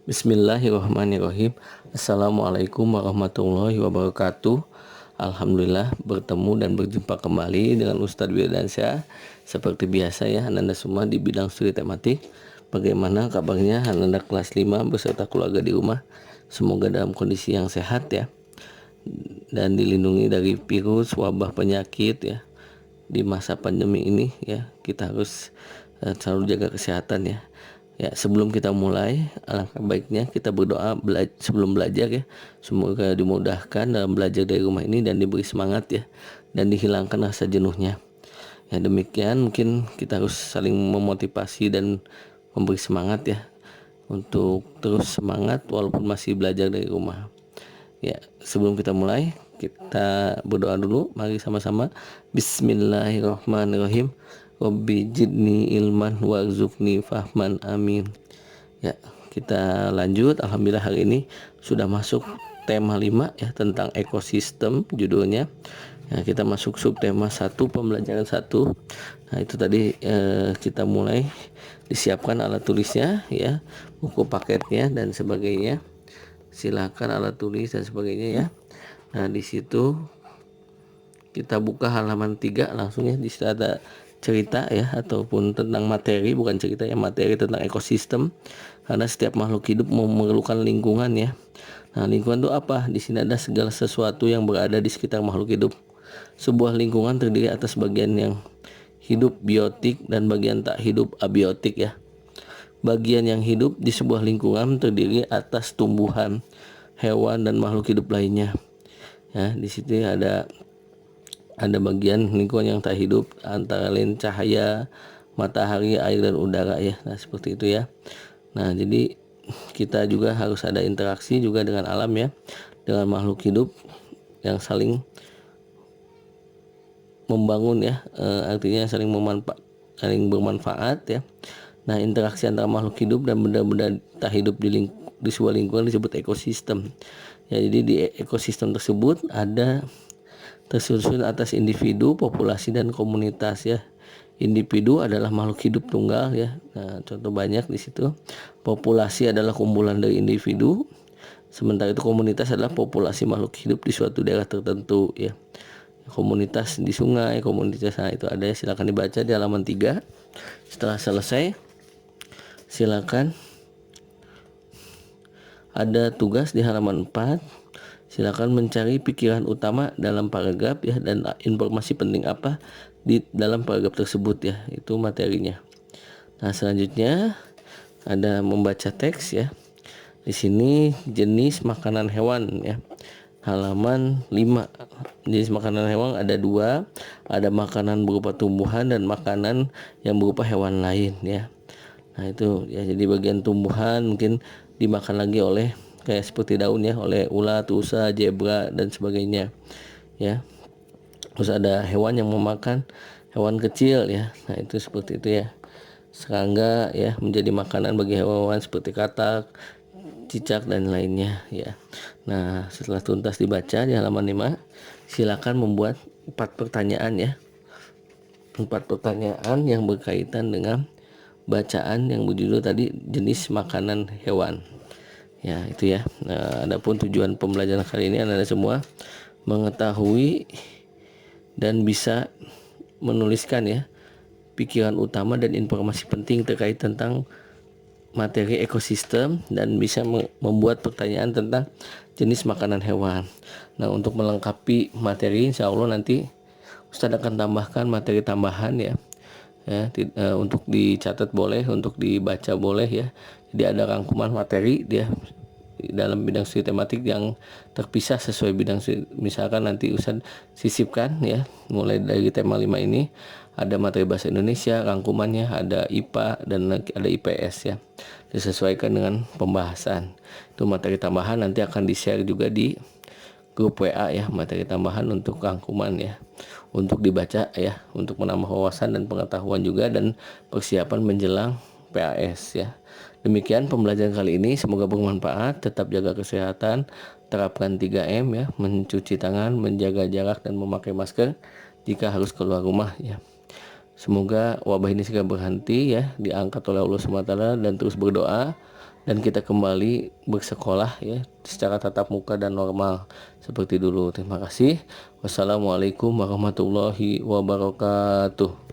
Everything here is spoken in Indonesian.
Bismillahirrahmanirrahim. Assalamualaikum warahmatullahi wabarakatuh. Alhamdulillah bertemu dan berjumpa kembali dengan Ustadz Wirdansyah. Seperti biasa ya, Ananda semua di bidang studi tematik. Bagaimana kabarnya Ananda kelas 5 beserta keluarga di rumah? Semoga dalam kondisi yang sehat ya, dan dilindungi dari virus, wabah, penyakit ya. Di masa pandemi ini ya, kita harus selalu jaga kesehatan ya. Ya, sebelum kita mulai, alangkah baiknya kita berdoa sebelum belajar ya. Semoga dimudahkan dalam belajar dari rumah ini dan diberi semangat ya, dan dihilangkan rasa jenuhnya. Ya, demikian mungkin kita harus saling memotivasi dan memberi semangat ya, untuk terus semangat walaupun masih belajar dari rumah. Ya, sebelum kita mulai, kita berdoa dulu. Mari sama-sama. Bismillahirrahmanirrahim. Rabbi jidni ilman warzuqni fahman, amin. Ya, kita lanjut. Alhamdulillah hari ini sudah masuk tema 5 ya, tentang ekosistem judulnya. Ya, kita masuk subtema 1, pembelajaran 1. Nah, itu tadi kita mulai disiapkan alat tulisnya ya, buku paketnya dan sebagainya. Silakan alat tulis dan sebagainya ya. Nah, di situ kita buka halaman 3 langsung ya. Di situ ada cerita ya, ataupun tentang materi, bukan cerita ya, materi tentang ekosistem. Karena setiap makhluk hidup memerlukan lingkungan ya. Nah, lingkungan itu apa? Di sini ada segala sesuatu yang berada di sekitar makhluk hidup. Sebuah lingkungan terdiri atas bagian yang hidup biotik dan bagian tak hidup abiotik ya. Bagian yang hidup di sebuah lingkungan terdiri atas tumbuhan, hewan dan makhluk hidup lainnya. Ya, di situ ada bagian lingkungan yang tak hidup, antara lain cahaya, matahari, air dan udara ya. Nah, seperti itu ya. Nah, jadi kita juga harus ada interaksi juga dengan alam ya, dengan makhluk hidup yang saling membangun ya, artinya saling bermanfaat ya. Nah, interaksi antara makhluk hidup dan benda-benda tak hidup di sebuah lingkungan disebut ekosistem. Ya, jadi di ekosistem tersebut ada tersusun atas individu, populasi dan komunitas ya. Individu adalah makhluk hidup tunggal ya. Nah, contoh banyak di situ. Populasi adalah kumpulan dari individu. Sementara itu komunitas adalah populasi makhluk hidup di suatu daerah tertentu ya. Komunitas di sungai, komunitas, nah itu ada ya. Silakan dibaca di halaman 3. Setelah selesai, silakan ada tugas di halaman 4. Silakan mencari pikiran utama dalam paragraf ya, dan informasi penting apa di dalam paragraf tersebut ya. Itu materinya. Nah, selanjutnya ada membaca teks ya. Di sini jenis makanan hewan ya. Halaman 5. Jenis makanan hewan ada 2. Ada makanan berupa tumbuhan dan makanan yang berupa hewan lain ya. Nah, itu ya, jadi bagian tumbuhan mungkin dimakan lagi oleh, kayak seperti daun ya, oleh ulat, rusa, zebra dan sebagainya ya. Terus ada hewan yang memakan hewan kecil ya. Nah, itu seperti itu ya. Serangga ya menjadi makanan bagi hewan seperti katak, cicak dan lainnya ya. Nah, setelah tuntas dibaca di halaman 5, silakan membuat 4 pertanyaan ya. 4 pertanyaan yang berkaitan dengan bacaan yang berjudul tadi jenis makanan hewan. Ya, itu ya. Nah, adapun tujuan pembelajaran kali ini Anda semua mengetahui dan bisa menuliskan ya pikiran utama dan informasi penting terkait tentang materi ekosistem, dan bisa membuat pertanyaan tentang jenis makanan hewan. Nah, untuk melengkapi materi, insya Allah nanti Ustadz akan tambahkan materi tambahan ya. Untuk dicatat boleh, untuk dibaca boleh ya. Jadi ada rangkuman materi dia dalam bidang studi tematik yang terpisah sesuai bidang studi. Misalkan nanti Ustadz sisipkan ya, mulai dari tema 5 ini ada materi bahasa Indonesia, rangkumannya ada IPA dan ada IPS ya, disesuaikan dengan pembahasan. Itu materi tambahan nanti akan di-share juga di grup WA ya, materi tambahan untuk rangkuman ya, untuk dibaca ya, untuk menambah wawasan dan pengetahuan juga, dan persiapan menjelang PAS ya. Demikian pembelajaran kali ini, semoga bermanfaat. Tetap jaga kesehatan, terapkan 3M ya, mencuci tangan, menjaga jarak dan memakai masker jika harus keluar rumah ya. Semoga wabah ini segera berhenti ya, diangkat oleh Allah SWT, dan terus berdoa dan kita kembali bersekolah ya secara tatap muka dan normal seperti dulu. Terima kasih. Wassalamualaikum warahmatullahi wabarakatuh.